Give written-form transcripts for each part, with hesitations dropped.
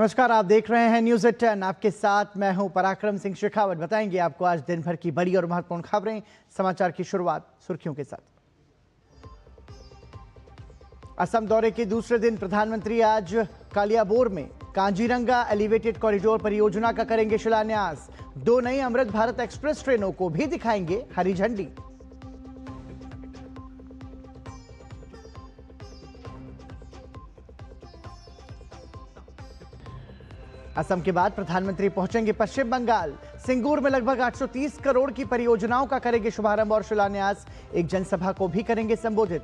नमस्कार, आप देख रहे हैं न्यूज़ एट 10। आपके साथ मैं हूं पराक्रम सिंह शेखावत। बताएंगे आपको आज दिन भर की बड़ी और महत्वपूर्ण खबरें। समाचार की शुरुआत सुर्खियों के साथ। असम दौरे के दूसरे दिन प्रधानमंत्री आज कालियाबोर में कांजीरंगा एलिवेटेड कॉरिडोर परियोजना का करेंगे शिलान्यास। 2 नई अमृत भारत एक्सप्रेस ट्रेनों को भी दिखाएंगे हरी झंडी। असम के बाद प्रधानमंत्री पहुंचेंगे पश्चिम बंगाल। सिंगूर में लगभग 830 करोड़ की परियोजनाओं का करेंगे शुभारंभ और शिलान्यास। एक जनसभा को भी करेंगे संबोधित।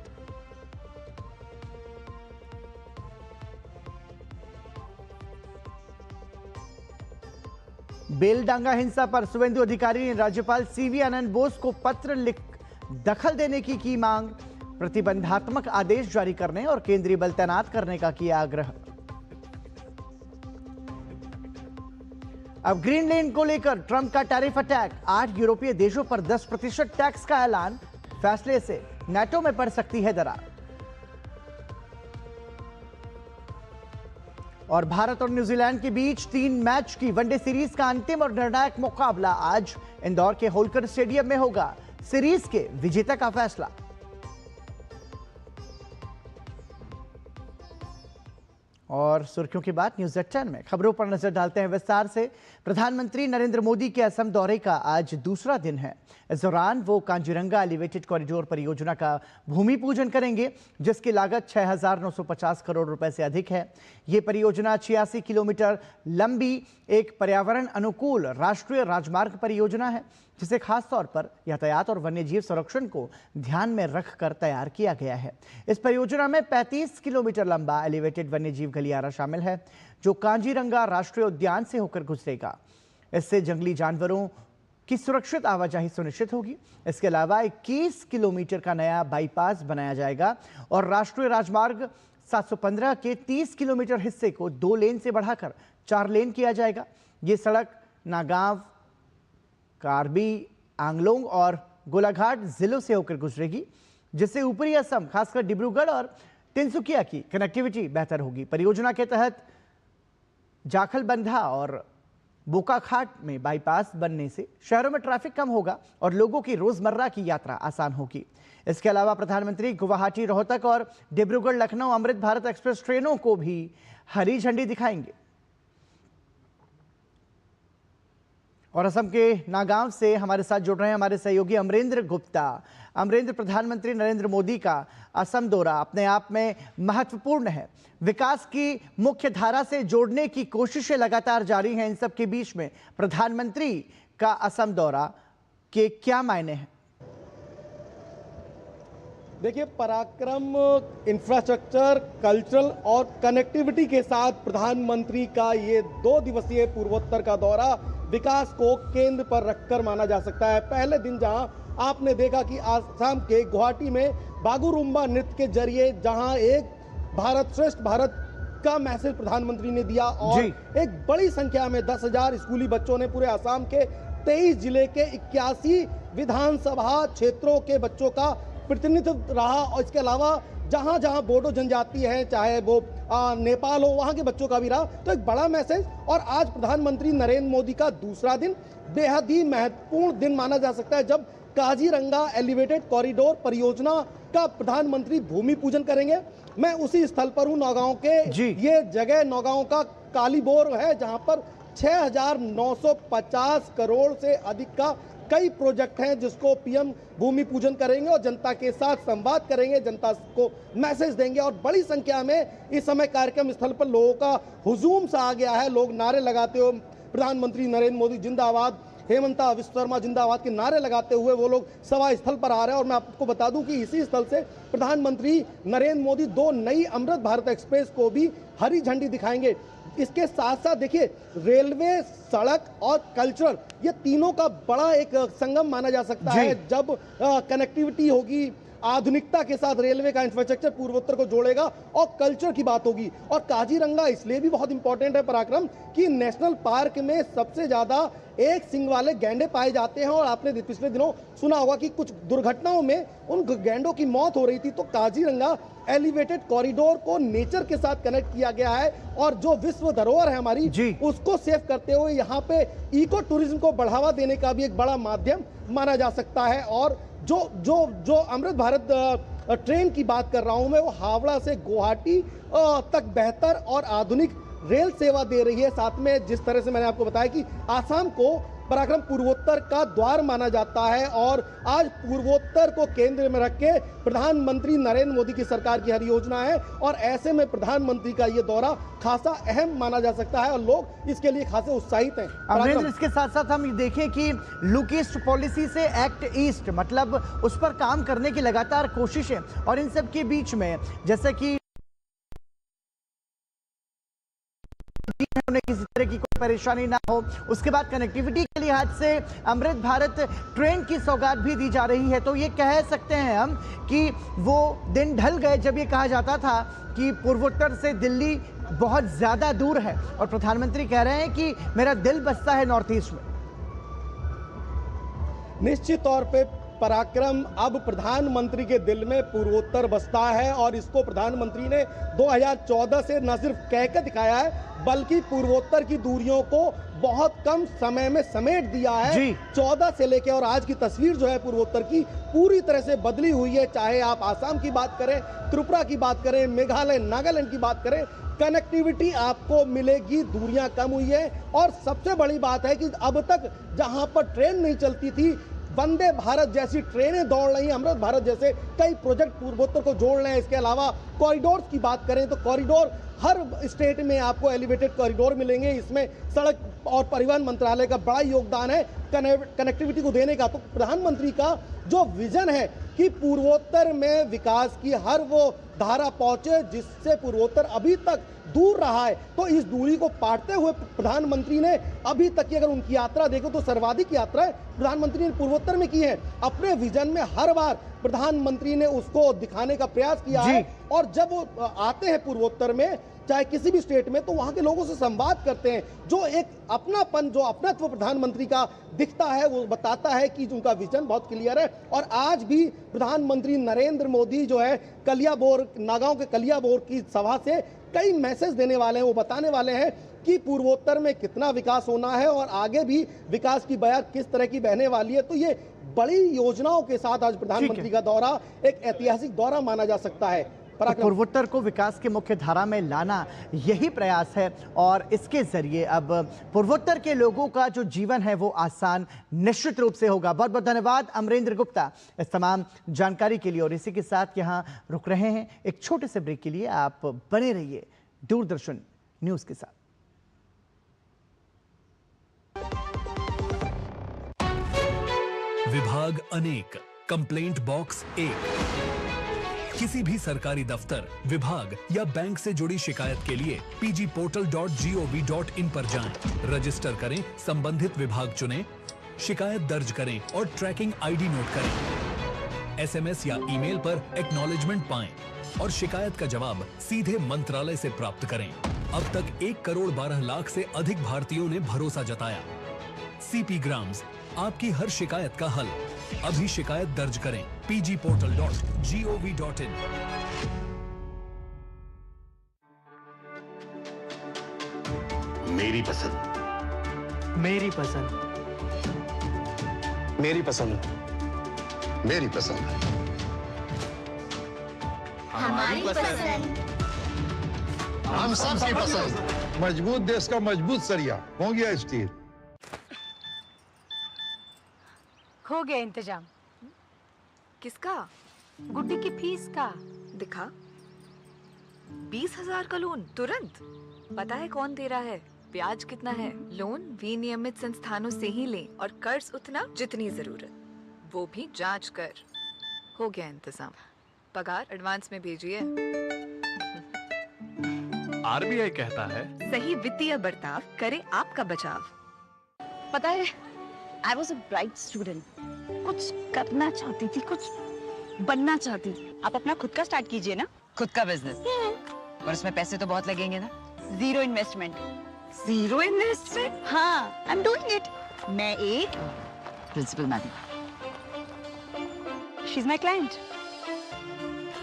बेलडांगा हिंसा पर सुवेंदु अधिकारी ने राज्यपाल सीवी आनंद बोस को पत्र लिख दखल देने की मांग। प्रतिबंधात्मक आदेश जारी करने और केंद्रीय बल तैनात करने का किया आग्रह। अब ग्रीन लेन को लेकर ट्रंप का टैरिफ अटैक। 8 यूरोपीय देशों पर 10% टैक्स का ऐलान। फैसले से नेटो में पड़ सकती है दरार। और भारत और न्यूजीलैंड के बीच 3 मैच की वनडे सीरीज का अंतिम और निर्णायक मुकाबला आज इंदौर के होलकर स्टेडियम में होगा। सीरीज के विजेता का फैसला। और सुर्खियों के बाद न्यूज़ एट 10 में खबरों पर नजर डालते हैं विस्तार से। प्रधानमंत्री नरेंद्र मोदी के असम दौरे का आज दूसरा दिन है। इस दौरान वो कांजीरंगा एलिवेटेड कॉरिडोर परियोजना का भूमि पूजन करेंगे, जिसकी लागत 6,950 करोड़ रुपए से अधिक है। ये परियोजना 86 किलोमीटर लंबी एक पर्यावरण अनुकूल राष्ट्रीय राजमार्ग परियोजना है, जिसे खासतौर पर यातायात और वन्यजीव संरक्षण को ध्यान में रखकर तैयार किया गया है। इस परियोजना में 35 किलोमीटर लंबा एलिवेटेड वन्यजीव गलियारा शामिल है, जो कांजीरंगा राष्ट्रीय उद्यान से होकर गुजरेगा। इससे जंगली जानवरों की सुरक्षित आवाजाही सुनिश्चित होगी। इसके अलावा 21 किलोमीटर का नया बाईपास बनाया जाएगा और राष्ट्रीय राजमार्ग 715 के 30 किलोमीटर हिस्से को 2 लेन से बढ़ाकर 4 लेन किया जाएगा। ये सड़क नागांव, कार्बी आंगलोंग और गोलाघाट जिलों से होकर गुजरेगी, जिससे ऊपरी असम, खासकर डिब्रूगढ़ और तिनसुकिया की कनेक्टिविटी बेहतर होगी। परियोजना के तहत जाखलबंधा और बोकाखाट में बाईपास बनने से शहरों में ट्रैफिक कम होगा और लोगों की रोजमर्रा की यात्रा आसान होगी। इसके अलावा प्रधानमंत्री गुवाहाटी, रोहतक और डिब्रूगढ़ लखनऊ अमृत भारत एक्सप्रेस ट्रेनों को भी हरी झंडी दिखाएंगे। और असम के नागांव से हमारे साथ जुड़ रहे हैं हमारे सहयोगी अमरेंद्र गुप्ता। अमरेंद्र, प्रधानमंत्री नरेंद्र मोदी का असम दौरा अपने आप में महत्वपूर्ण है। विकास की मुख्य धारा से जोड़ने की कोशिशें लगातार जारी हैं। इन सब के बीच में प्रधानमंत्री का असम दौरा के क्या मायने हैं? देखिए पराक्रम, इंफ्रास्ट्रक्चर, कल्चरल और कनेक्टिविटी के साथ प्रधानमंत्री का ये 2 दिवसीय पूर्वोत्तर का दौरा विकास को केंद्र पर रखकर माना जा सकता है। पहले दिन जहां आपने देखा कि आसाम के गुवाहाटी में बागुरुम्बा नृत्य के जरिए जहां एक भारत श्रेष्ठ भारत का मैसेज प्रधानमंत्री ने दिया और एक बड़ी संख्या में 10,000 स्कूली बच्चों ने पूरे आसाम के 23 जिले के 81 विधानसभा क्षेत्रों के बच्चों का प्रतिनिधित्व रहा। और इसके अलावा जहां जहां बोडो जनजाति है, चाहे वो नेपाल हो, वहां के बच्चों का भी रहा। तो एक बड़ा मैसेज। और आज प्रधानमंत्री नरेंद्र मोदी का दूसरा दिन बेहद ही महत्वपूर्ण दिन माना जा सकता है, जब काजीरंगा एलिवेटेड कॉरिडोर परियोजना का प्रधानमंत्री भूमि पूजन करेंगे। मैं उसी स्थल पर हूं, नौगांव के। ये जगह नौगांव का कालीबोर है, जहां पर 6,950 करोड़ से अधिक का कई प्रोजेक्ट हैं, जिसको पीएम भूमि पूजन करेंगे और जनता के साथ संवाद करेंगे, जनता को मैसेज देंगे। और बड़ी संख्या में इस समय कार्यक्रम स्थल पर लोगों का हुजूम सा आ गया है। लोग नारे लगाते हुए प्रधानमंत्री नरेंद्र मोदी जिंदाबाद, हेमंता विश्व शर्मा जिंदाबाद के नारे लगाते हुए वो लोग सभा स्थल पर आ रहे हैं। और मैं आपको बता दूं कि इसी स्थल से प्रधानमंत्री नरेंद्र मोदी 2 नई अमृत भारत एक्सप्रेस को भी हरी झंडी दिखाएंगे। इसके साथ साथ देखिए, रेलवे, सड़क और कल्चरल, ये तीनों का बड़ा एक संगम माना जा सकता है। जब कनेक्टिविटी होगी, आधुनिकता के साथ रेलवे का इंफ्रास्ट्रक्चर पूर्वोत्तर को जोड़ेगा और कल्चर की बात होगी। और काजीरंगा इसलिए भी बहुत इंपॉर्टेंट है पराक्रम कि नेशनल पार्क में सबसे ज्यादा एक सींग वाले गैंडे पाए जाते हैं। और आपने पिछले दिनों सुना होगा कि कुछ दुर्घटनाओं में उन गैंडों की मौत हो रही थी। तो काजीरंगा एलिवेटेड कॉरिडोर को नेचर के साथ कनेक्ट किया गया है और जो विश्व धरोहर है हमारी उसको सेव करते हुए यहाँ पे इको टूरिज्म को बढ़ावा देने का भी एक बड़ा माध्यम माना जा सकता है। और जो अमृत भारत ट्रेन की बात कर रहा हूं मैं, वो हावड़ा से गुवाहाटी तक बेहतर और आधुनिक रेल सेवा दे रही है। साथ में जिस तरह से मैंने आपको बताया कि आसाम को पराक्रम पूर्वोत्तर का द्वार माना जाता है और आज पूर्वोत्तर को केंद्र में रख के प्रधानमंत्री नरेंद्र मोदी की सरकार की हर योजना है और ऐसे में प्रधानमंत्री का ये दौरा खासा अहम माना जा सकता है और लोग इसके लिए खासे उत्साहित हैं। अमरेंद्र, इसके साथ साथ हम देखें कि लुक ईस्ट पॉलिसी से एक्ट ईस्ट, मतलब उस पर काम करने की लगातार कोशिशें और इन सब के बीच में जैसे कि उन्हें किसी तरह की कोई परेशानी ना हो, उसके बाद कनेक्टिविटी के लिहाज से अमृत भारत ट्रेन की सौगात भी दी जा रही है। तो ये कह सकते हैं हम कि वो दिन ढल गए जब ये कहा जाता था कि पूर्वोत्तर से दिल्ली बहुत ज्यादा दूर है और प्रधानमंत्री कह रहे हैं कि मेरा दिल बसता है नॉर्थ ईस्ट में। निश्चित तौर पे पराक्रम अब प्रधानमंत्री के दिल में पूर्वोत्तर बसता है और इसको प्रधानमंत्री ने 2014 से न सिर्फ कहकर दिखाया है बल्कि पूर्वोत्तर की दूरियों को बहुत कम समय में समेट दिया है। 14 से लेकर और आज की तस्वीर जो है पूर्वोत्तर की पूरी तरह से बदली हुई है। चाहे आप आसाम की बात करें, त्रिपुरा की बात करें, मेघालय, नागालैंड की बात करें, कनेक्टिविटी आपको मिलेगी, दूरियां कम हुई है। और सबसे बड़ी बात है कि अब तक जहां पर ट्रेन नहीं चलती थी, वंदे भारत जैसी ट्रेनें दौड़ रही हैं, अमृत भारत जैसे कई प्रोजेक्ट पूर्वोत्तर को जोड़ रहे हैं। इसके अलावा कॉरिडोर की बात करें तो कॉरिडोर हर स्टेट में आपको एलिवेटेड कॉरिडोर मिलेंगे। इसमें सड़क और परिवहन मंत्रालय का बड़ा योगदान है कनेक्टिविटी को देने का। तो प्रधानमंत्री का जो विजन है कि पूर्वोत्तर में विकास की हर वो धारा पहुंचे जिससे पूर्वोत्तर अभी तक दूर रहा है, तो इस दूरी को पाटते हुए प्रधानमंत्री ने अभी तक की अगर उनकी यात्रा देखो तो सर्वाधिक यात्राएं प्रधानमंत्री ने पूर्वोत्तर में की है। अपने विजन में हर बार प्रधानमंत्री ने उसको दिखाने का प्रयास किया है और जब वो आते हैं पूर्वोत्तर में चाहे किसी भी स्टेट में तो वहां के लोगों से संवाद करते हैं। जो एक अपनापन, जो अपनत्व प्रधानमंत्री का दिखता है वो बताता है कि उनका विजन बहुत क्लियर है। और आज भी प्रधानमंत्री नरेंद्र मोदी जो है कलियाबोर, नागांव के कलियाबोर की सभा से कई मैसेज देने वाले हैं। वो बताने वाले हैं कि पूर्वोत्तर में कितना विकास होना है और आगे भी विकास की बयार किस तरह की बहने वाली है। तो ये बड़ी योजनाओं के साथ आज प्रधानमंत्री का दौरा एक ऐतिहासिक दौरा माना जा सकता है। तो पूर्वोत्तर को विकास के मुख्य धारा में लाना यही प्रयास है और इसके जरिए अब पूर्वोत्तर के लोगों का जो जीवन है वो आसान निश्चित रूप से होगा। बहुत बहुत धन्यवाद अमरेंद्र गुप्ता इस तमाम जानकारी के लिए। और इसी के साथ यहाँ रुक रहे हैं एक छोटे से ब्रेक के लिए। आप बने रहिए दूरदर्शन न्यूज के साथ। विभाग अनेक, कंप्लेंट बॉक्स 1। किसी भी सरकारी दफ्तर, विभाग या बैंक से जुड़ी शिकायत के लिए pgportal.gov.in पर जाएं, रजिस्टर करें, संबंधित विभाग चुनें, शिकायत दर्ज करें और ट्रैकिंग आईडी नोट करें। एसएमएस या ईमेल पर एक्नॉलेजमेंट पाएं और शिकायत का जवाब सीधे मंत्रालय से प्राप्त करें। अब तक 1 करोड़ 12 लाख से अधिक भारतीयों ने भरोसा जताया। सीपी ग्राम्स, आपकी हर शिकायत का हल। अभी शिकायत दर्ज करें pgportal.gov.in। मेरी पसंद, मेरी पसंद, मेरी पसंद, मेरी पसंद, हमारी पसंद, हम सबकी पसंद। मजबूत देश का मजबूत सरिया हो गया स्टील। हो गया इंतजाम। किसका? गुड्डी की फीस का। दिखा। 20,000 का लोन तुरंत। पता है कौन दे रहा है, ब्याज कितना है? लोन विनियमित संस्थानों से ही लें और कर्ज उतना जितनी जरूरत, वो भी जांच कर। हो गया इंतजाम। पगार एडवांस में भेजिए। आरबीआई कहता है सही वित्तीय बर्ताव करे आपका बचाव। पता है, I was a bright student. कुछ करना चाहती थी, कुछ बनना चाहती थी। आप अपना खुद का स्टार्ट कीजिए ना। खुद का बिजनेस? और उसमें पैसे तो बहुत लगेंगे ना? Zero investment. Zero investment? हाँ, I'm doing it. मैं एक principal madam. She is my client.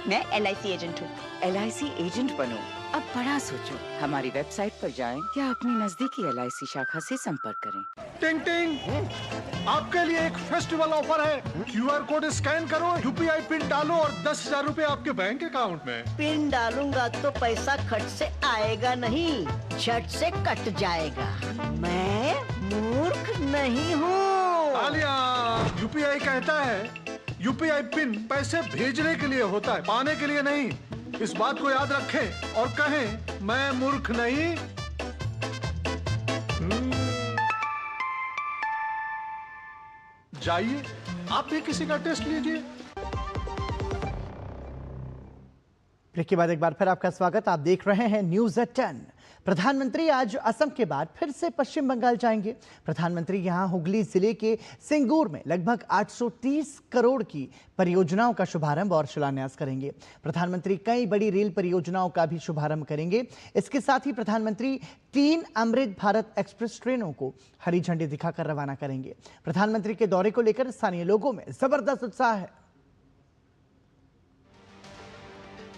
मैं LIC एजेंट हूँ। LIC एजेंट बनो, अब बड़ा सोचो। हमारी वेबसाइट पर जाएं या अपनी नजदीकी LIC शाखा से संपर्क करें। टिंग टिंग, आपके लिए एक फेस्टिवल ऑफर है। QR कोड स्कैन करो, UPI पिन डालो और 10,000 रुपए आपके बैंक अकाउंट में। पिन डालूंगा तो पैसा खट से आएगा नहीं, झट से कट जाएगा। मैं मूर्ख नहीं हूँ। आलिया, UPI कहता है UPI पिन पैसे भेजने के लिए होता है, पाने के लिए नहीं। इस बात को याद रखें और कहें मैं मूर्ख नहीं। जाइए, आप भी किसी का टेस्ट लीजिए। ब्रेक के बाद एक बार फिर आपका स्वागत। आप देख रहे हैं न्यूज़ एट 10। प्रधानमंत्री आज असम के बाद फिर से पश्चिम बंगाल जाएंगे। प्रधानमंत्री यहां हुगली जिले के सिंगूर में लगभग 830 करोड़ की परियोजनाओं का शुभारंभ और शिलान्यास करेंगे। प्रधानमंत्री कई बड़ी रेल परियोजनाओं का भी शुभारंभ करेंगे। इसके साथ ही प्रधानमंत्री 3 अमृत भारत एक्सप्रेस ट्रेनों को हरी झंडी दिखाकर रवाना करेंगे। प्रधानमंत्री के दौरे को लेकर स्थानीय लोगों में जबरदस्त उत्साह है।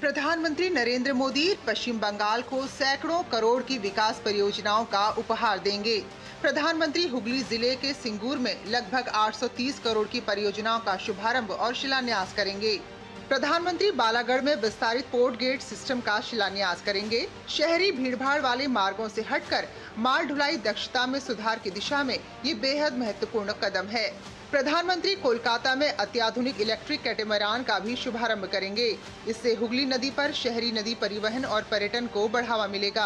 प्रधानमंत्री नरेंद्र मोदी पश्चिम बंगाल को सैकड़ों करोड़ की विकास परियोजनाओं का उपहार देंगे। प्रधानमंत्री हुगली जिले के सिंगूर में लगभग 830 करोड़ की परियोजनाओं का शुभारंभ और शिलान्यास करेंगे। प्रधानमंत्री बालागढ़ में विस्तारित पोर्ट गेट सिस्टम का शिलान्यास करेंगे। शहरी भीड़भाड़ वाले मार्गों से हटकर माल ढुलाई दक्षता में सुधार की दिशा में ये बेहद महत्वपूर्ण कदम है। प्रधानमंत्री कोलकाता में अत्याधुनिक इलेक्ट्रिक कैटेमरान का भी शुभारंभ करेंगे। इससे हुगली नदी पर शहरी नदी परिवहन और पर्यटन को बढ़ावा मिलेगा।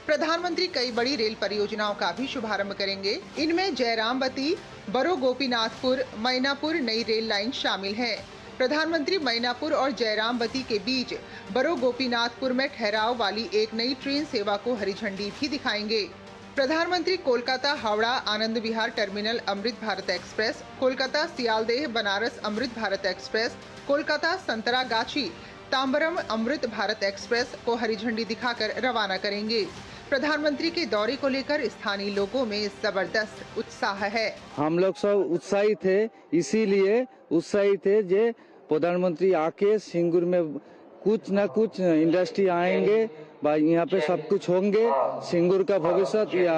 प्रधानमंत्री कई बड़ी रेल परियोजनाओं का भी शुभारंभ करेंगे। इनमें जयरामबती, बरो गोपीनाथपुर, मैनापुर नई रेल लाइन शामिल है। प्रधानमंत्री मैनापुर और जयरामबती के बीच बरो गोपीनाथपुर में ठहराव वाली एक नई ट्रेन सेवा को हरी झंडी भी दिखाएंगे। प्रधानमंत्री Kolkata Howrah Anand Vihar terminal Amrit Bharat express, Kolkata सियालदेह Banaras Amrit Bharat express, Kolkata Santragachi Tambaram Amrit Bharat express को हरी झंडी दिखाकर रवाना करेंगे। प्रधानमंत्री के दौरे को लेकर स्थानीय लोगों में जबरदस्त उत्साह है। हम लोग सब उत्साहित थे, इसीलिए उत्साहित थे जे प्रधानमंत्री आके सिंगूर में कुछ न कुछ इंडस्ट्री आएंगे, यहाँ पे सब कुछ होंगे। सिंगूर का भविष्य या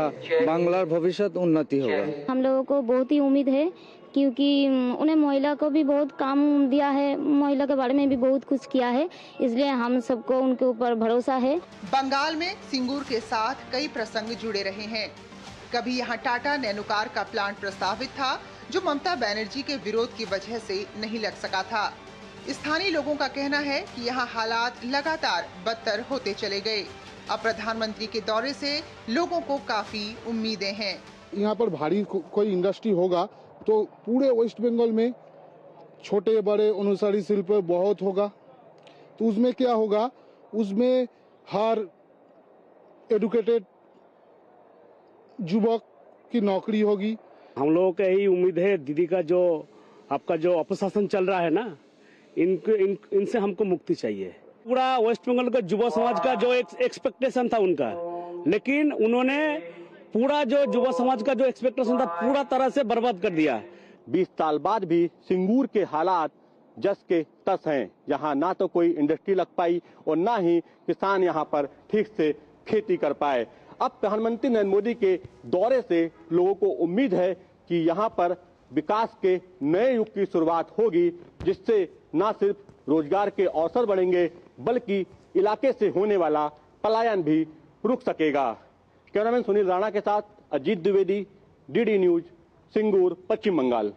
बांग्लार भविष्य उन्नति होगा। हम लोगों को बहुत ही उम्मीद है, क्योंकि उन्हें महिला को भी बहुत काम दिया है, महिला के बारे में भी बहुत कुछ किया है, इसलिए हम सबको उनके ऊपर भरोसा है। बंगाल में सिंगूर के साथ कई प्रसंग जुड़े रहे हैं। कभी यहाँ टाटा नैनोकार का प्लांट प्रस्तावित था, जो ममता बनर्जी के विरोध की वजह से नहीं लग सका था। स्थानीय लोगों का कहना है कि यहाँ हालात लगातार बदतर होते चले गए। अब प्रधानमंत्री के दौरे से लोगों को काफी उम्मीदें हैं। यहाँ पर भारी कोई इंडस्ट्री होगा तो पूरे वेस्ट बंगाल में छोटे बड़े अनुसारी शिल्प बहुत होगा। तो उसमें क्या होगा, उसमें हर एडुकेटेड युवक की नौकरी होगी। हम लोगों को यही उम्मीद है, दीदी का जो आपका जो अपशासन चल रहा है ना, इनसे हमको मुक्ति चाहिए। पूरा वेस्ट बंगाल का युवा समाज का जो एक्सपेक्टेशन था उनका, लेकिन उन्होंने पूरा जो युवा समाज का जो एक्सपेक्टेशन था पूरा तरह से बर्बाद कर दिया। 20 साल बाद भी सिंगूर के हालात जस के तस हैं। यहाँ ना तो कोई इंडस्ट्री लग पाई और ना ही किसान यहाँ पर ठीक से खेती कर पाए। अब प्रधानमंत्री नरेंद्र मोदी के दौरे से लोगों को उम्मीद है कि यहाँ पर विकास के नए युग की शुरुआत होगी, जिससे न सिर्फ रोजगार के अवसर बढ़ेंगे बल्कि इलाके से होने वाला पलायन भी रुक सकेगा। कैमरामैन सुनील राणा के साथ अजीत द्विवेदी, DD न्यूज, सिंगूर, पश्चिम बंगाल।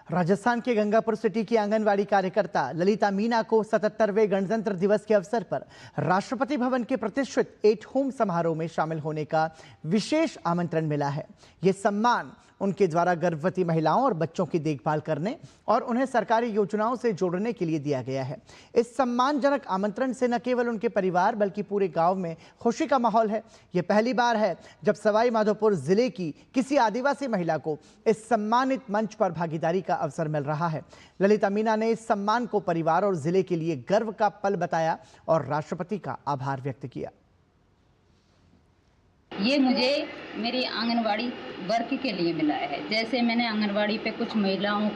राजस्थान के गंगापुर सिटी की आंगनवाड़ी कार्यकर्ता ललिता मीना को 77वें गणतंत्र दिवस के अवसर पर राष्ट्रपति भवन के प्रतिष्ठित एट होम समारोह में शामिल होने का विशेष आमंत्रण मिला है। ये सम्मान उनके द्वारा गर्भवती महिलाओं और बच्चों की देखभाल करने और उन्हें सरकारी योजनाओं से जोड़ने के लिए दिया गया है। इस सम्मानजनक आमंत्रण से न केवल उनके परिवार बल्कि पूरे गांव में खुशी का माहौल है। ये पहली बार है जब सवाई माधोपुर जिले की किसी आदिवासी महिला को इस सम्मानित मंच पर भागीदारी का अवसर मिल रहा है। ललिता मीना ने इस सम्मान को परिवार और जिले के लिए गर्व का पल बताया और राष्ट्रपति का आभार व्यक्त किया। ये मुझे मेरी आंगनवाड़ी वर्क के लिए मिला है। जैसे मैंने आंगनवाड़ी पे कुछ महिलाओं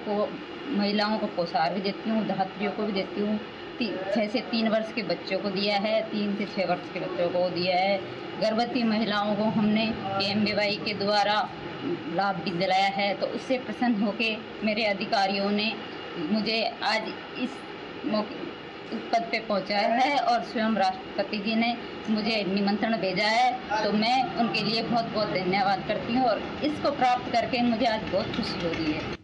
को पोशाक भी देती हूँ, धात्रियों को भी देती हूँ। 6 से 3 वर्ष के बच्चों को दिया है, 3 से 6 वर्ष के बच्चों को दिया है। गर्भवती महिलाओं को हमने PMBY के द्वारा लाभ भी दिलाया है। तो उससे प्रसन्न होके मेरे अधिकारियों ने मुझे आज इस पद पे पहुंचाया है और स्वयं राष्ट्रपति जी ने मुझे निमंत्रण भेजा है। तो मैं उनके लिए बहुत बहुत धन्यवाद करती हूँ और इसको प्राप्त करके मुझे आज बहुत खुशी हो रही है।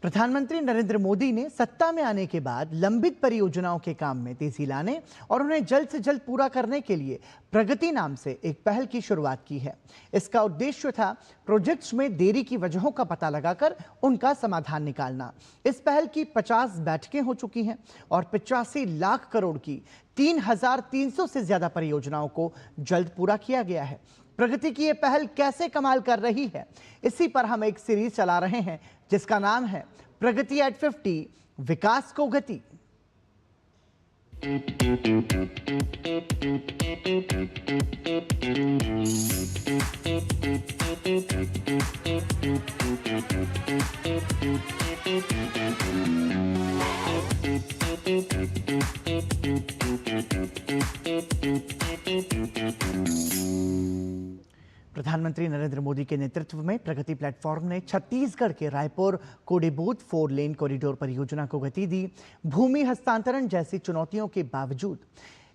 प्रधानमंत्री नरेंद्र मोदी ने सत्ता में आने के बाद लंबित परियोजनाओं के काम में तेजी लाने और उन्हें जल्द से जल्द पूरा करने के लिए प्रगति नाम से एक पहल की शुरुआत की है। इसका उद्देश्य था प्रोजेक्ट्स में देरी की वजहों का पता लगाकर उनका समाधान निकालना। इस पहल की 50 बैठकें हो चुकी हैं और 85 लाख करोड़ की 3,300 से ज्यादा परियोजनाओं को जल्द पूरा किया गया है। प्रगति की ये पहल कैसे कमाल कर रही है, इसी पर हम एक सीरीज चला रहे हैं जिसका नाम है प्रगति एट 50, विकास को गति। प्रधानमंत्री नरेंद्र मोदी के नेतृत्व में प्रगति प्लेटफॉर्म ने छत्तीसगढ़ के रायपुर कोडेबोध 4 लेन कॉरिडोर परियोजना को गति दी। भूमि हस्तांतरण जैसी चुनौतियों के बावजूद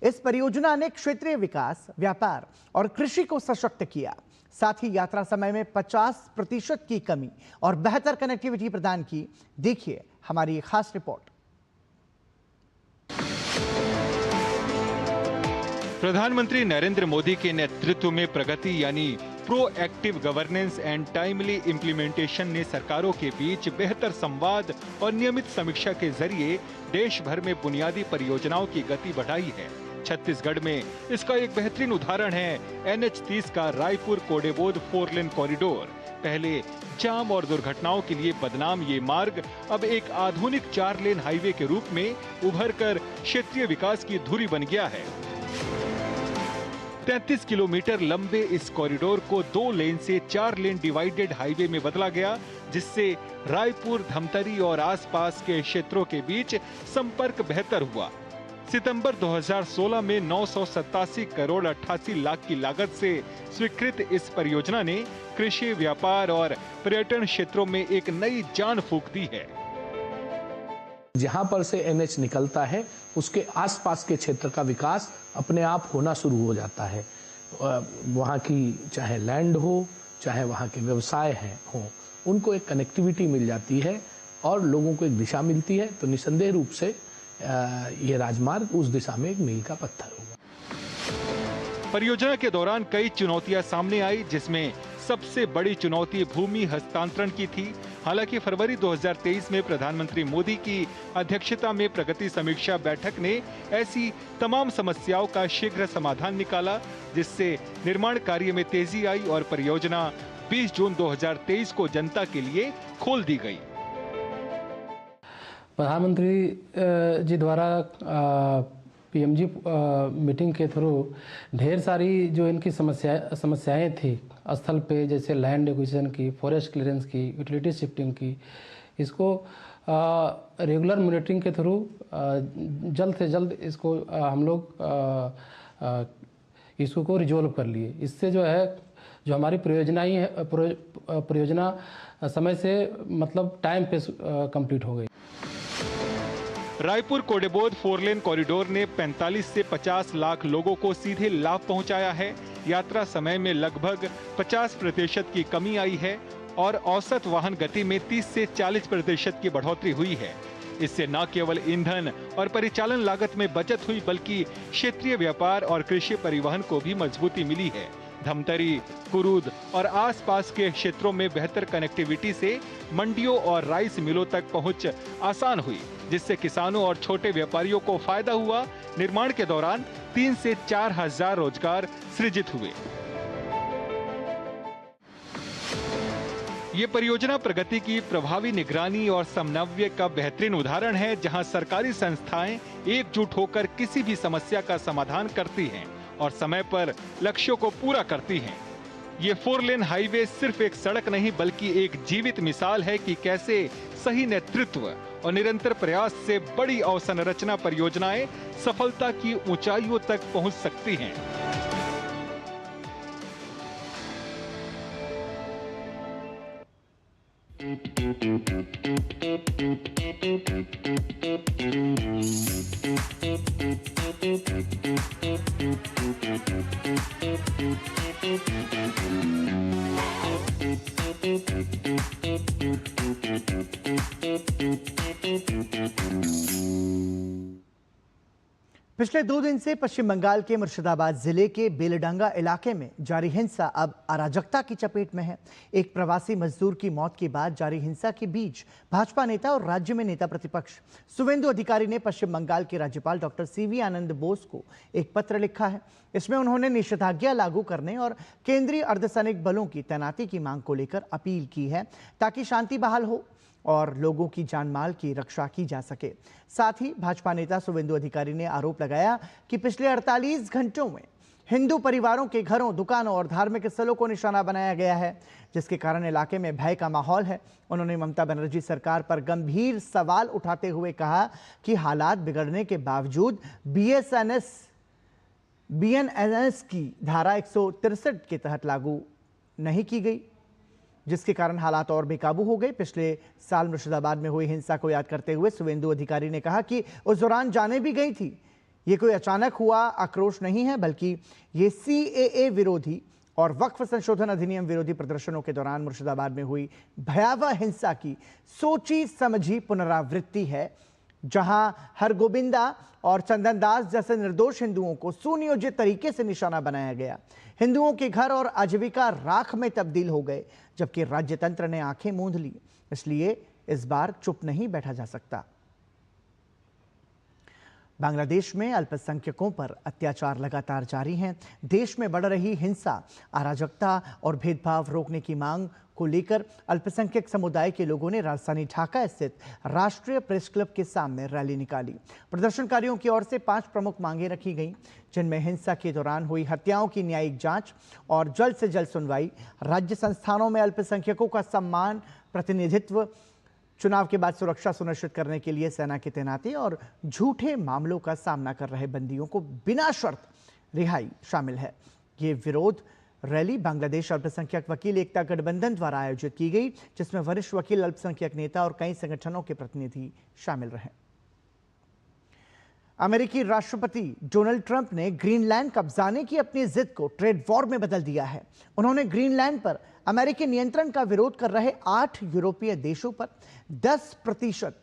इस परियोजना ने क्षेत्रीय विकास, व्यापार और कृषि को सशक्त किया। साथ ही यात्रा समय में 50% की कमी और बेहतर कनेक्टिविटी प्रदान की। देखिए हमारी एक खास रिपोर्ट। प्रधानमंत्री नरेंद्र मोदी के नेतृत्व में प्रगति यानी proactive governance and timely implementation ने सरकारों के बीच बेहतर संवाद और नियमित समीक्षा के जरिए देश भर में बुनियादी परियोजनाओं की गति बढ़ाई है। छत्तीसगढ़ में इसका एक बेहतरीन उदाहरण है NH30 का रायपुर कोडेबोध 4 लेन कॉरिडोर। पहले जाम और दुर्घटनाओं के लिए बदनाम ये मार्ग अब एक आधुनिक 4 लेन हाईवे के रूप में उभरकर क्षेत्रीय विकास की धुरी बन गया है। 33 किलोमीटर लंबे इस कॉरिडोर को 2 लेन से 4 लेन डिवाइडेड हाईवे में बदला गया, जिससे रायपुर, धमतरी और आसपास के क्षेत्रों के बीच संपर्क बेहतर हुआ। सितंबर 2016 में 987 करोड़ 88 लाख की लागत से स्वीकृत इस परियोजना ने कृषि, व्यापार और पर्यटन क्षेत्रों में एक नई जान फूंक दी है। जहां पर से NH निकलता है उसके आसपास के क्षेत्र का विकास अपने आप होना शुरू हो जाता है। वहाँ की चाहे लैंड हो, चाहे वहाँ के व्यवसाय हो, उनको एक कनेक्टिविटी मिल जाती है और लोगों को एक दिशा मिलती है। तो निसंदेह रूप से ये राजमार्ग उस दिशा में एक मील का पत्थर होगा। परियोजना के दौरान कई चुनौतियां सामने आई, जिसमें सबसे बड़ी चुनौती भूमि हस्तांतरण की थी। हालांकि फरवरी 2023 में प्रधानमंत्री मोदी की अध्यक्षता में प्रगति समीक्षा बैठक ने ऐसी तमाम समस्याओं का शीघ्र समाधान निकाला, जिससे निर्माण कार्य में तेजी आई और परियोजना 20 जून 2023 को जनता के लिए खोल दी गई। प्रधानमंत्री जी द्वारा PMG मीटिंग के थ्रू ढेर सारी जो इनकी समस्याएं थी स्थल पे, जैसे लैंड एक्विजिशन की, फॉरेस्ट क्लियरेंस की, यूटिलिटी शिफ्टिंग की, इसको रेगुलर मॉनिटरिंग के थ्रू जल्द से जल्द इसको हम लोग इसको को रिजोल्व कर लिए। इससे जो है जो हमारी परियोजना समय से मतलब टाइम पे कंप्लीट हो गई। रायपुर कोडेबोध 4 लेन कॉरिडोर ने 45 से 50 लाख लोगों को सीधे लाभ पहुंचाया है। यात्रा समय में लगभग 50% की कमी आई है और औसत वाहन गति में 30 से 40% की बढ़ोतरी हुई है। इससे न केवल ईंधन और परिचालन लागत में बचत हुई, बल्कि क्षेत्रीय व्यापार और कृषि परिवहन को भी मजबूती मिली है। धमतरी, कुरूद और आसपास के क्षेत्रों में बेहतर कनेक्टिविटी से मंडियों और राइस मिलों तक पहुंच आसान हुई, जिससे किसानों और छोटे व्यापारियों को फायदा हुआ। निर्माण के दौरान 3 से 4 हजार रोजगार सृजित हुए। ये परियोजना प्रगति की प्रभावी निगरानी और समन्वय का बेहतरीन उदाहरण है, जहां सरकारी संस्थाएं एकजुट होकर किसी भी समस्या का समाधान करती हैं और समय पर लक्ष्यों को पूरा करती हैं। ये 4 लेन हाईवे सिर्फ एक सड़क नहीं बल्कि एक जीवित मिसाल है कि कैसे सही नेतृत्व और निरंतर प्रयास से बड़ी अवसंरचना परियोजनाएं सफलता की ऊंचाइयों तक पहुंच सकती हैं। पिछले 2 दिन से पश्चिम बंगाल के मुर्शिदाबाद जिले के बेलडांगा इलाके में जारी हिंसा अब अराजकता की चपेट में है। एक प्रवासी मजदूर की मौत के बाद जारी हिंसा के बीच भाजपा नेता और राज्य में नेता प्रतिपक्ष सुवेंदु अधिकारी ने पश्चिम बंगाल के राज्यपाल डॉक्टर सीवी आनंद बोस को एक पत्र लिखा है। इसमें उन्होंने निषेधाज्ञा लागू करने और केंद्रीय अर्धसैनिक बलों की तैनाती की मांग को लेकर अपील की है ताकि शांति बहाल हो और लोगों की जानमाल की रक्षा की जा सके। साथ ही भाजपा नेता सुवेंदु अधिकारी ने आरोप लगाया कि पिछले 48 घंटों में हिंदू परिवारों के घरों, दुकानों और धार्मिक स्थलों को निशाना बनाया गया है, जिसके कारण इलाके में भय का माहौल है। उन्होंने ममता बनर्जी सरकार पर गंभीर सवाल उठाते हुए कहा कि हालात बिगड़ने के बावजूद बीएनएस की धारा 163 के तहत लागू नहीं की गई, जिसके कारण हालात और बेकाबू हो गए। पिछले साल मुर्शिदाबाद में हुई हिंसा को याद करते हुए सुवेंदु अधिकारी ने कहा कि उस दौरान जाने भी गई थी। ये कोई अचानक हुआ आक्रोश नहीं है, बल्कि ये सीएए विरोधी और वक्फ संशोधन अधिनियम विरोधी प्रदर्शनों के दौरान मुर्शिदाबाद में हुई भयावह हिंसा की सोची समझी पुनरावृत्ति है, जहां हरगोबिंदा और चंदन दास जैसे निर्दोष हिंदुओं को सुनियोजित तरीके से निशाना बनाया गया। हिंदुओं के घर और आजीविका राख में तब्दील हो गए, जबकि राज्य तंत्र ने आंखें मूंद ली। इसलिए इस बार चुप नहीं बैठा जा सकता। बांग्लादेश में अल्पसंख्यकों पर अत्याचार लगातार जारी हैं। देश में बढ़ रही हिंसा, अराजकता और भेदभाव रोकने की मांग को लेकर अल्पसंख्यक समुदाय के लोगों ने राजधानी ढाका स्थित राष्ट्रीय प्रेस क्लब के सामने रैली निकाली। प्रदर्शनकारियों की ओर से 5 प्रमुख मांगें रखी गईं, जिनमें हिंसा के दौरान हुई हत्याओं की न्यायिक जांच और जल्द से जल्द सुनवाई, राज्य संस्थानों में अल्पसंख्यकों का सम्मान प्रतिनिधित्व, चुनाव के बाद सुरक्षा सुनिश्चित करने के लिए सेना की तैनाती और झूठे मामलों का सामना कर रहे बंदियों को बिना शर्त रिहाई शामिल है। ये विरोध रैली बांग्लादेश अल्पसंख्यक वकील एकता गठबंधन द्वारा आयोजित की गई, जिसमें वरिष्ठ वकील, अल्पसंख्यक नेता और कई संगठनों के प्रतिनिधि शामिल रहे। अमेरिकी राष्ट्रपति डोनाल्ड ट्रंप ने ग्रीनलैंड कब्जाने की अपनी जिद को ट्रेड वॉर में बदल दिया है। उन्होंने ग्रीनलैंड पर अमेरिकी नियंत्रण का विरोध कर रहे 8 यूरोपीय देशों पर 10%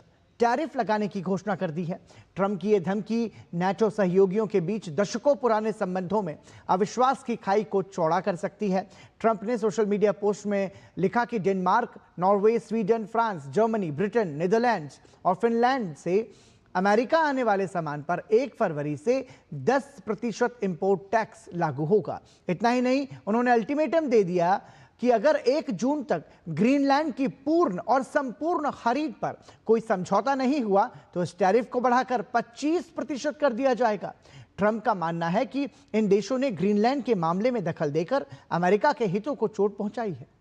टैरिफ लगाने की घोषणा कर दी है। ट्रंप की यह धमकी नाटो सहयोगियों के बीच दशकों पुराने संबंधों में अविश्वास की खाई को चौड़ा कर सकती है। ट्रंप ने सोशल मीडिया पोस्ट में लिखा कि Denmark, Norway, Sweden, France, Germany, Britain, Netherlands और फिनलैंड से अमेरिका आने वाले सामान पर 1 फरवरी से 10% इंपोर्ट टैक्स लागू होगा। इतना ही नहीं, उन्होंने अल्टीमेटम दे दिया कि अगर 1 जून तक ग्रीनलैंड की पूर्ण और संपूर्ण खरीद पर कोई समझौता नहीं हुआ तो इस टैरिफ को बढ़ाकर 25% कर दिया जाएगा। ट्रंप का मानना है कि इन देशों ने ग्रीनलैंड के मामले में दखल देकर अमेरिका के हितों को चोट पहुंचाई है।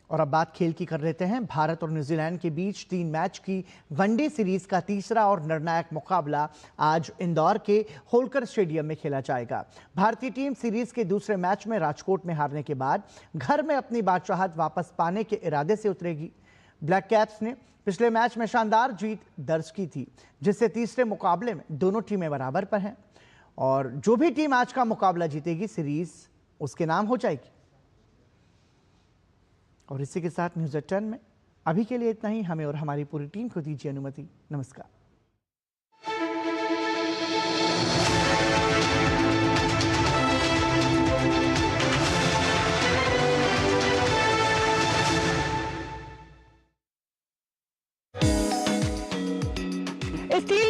और अब बात खेल की कर लेते हैं। भारत और न्यूजीलैंड के बीच 3 मैच की वनडे सीरीज का तीसरा और निर्णायक मुकाबला आज इंदौर के होलकर स्टेडियम में खेला जाएगा। भारतीय टीम सीरीज के दूसरे मैच में राजकोट में हारने के बाद घर में अपनी बादशाहत वापस पाने के इरादे से उतरेगी। ब्लैक कैप्स ने पिछले मैच में शानदार जीत दर्ज की थी, जिससे तीसरे मुकाबले में दोनों टीमें बराबर पर हैं और जो भी टीम आज का मुकाबला जीतेगी सीरीज उसके नाम हो जाएगी। और इसी के साथ न्यूज़ 10 में अभी के लिए इतना ही। हमें और हमारी पूरी टीम को दीजिए अनुमति। नमस्कार।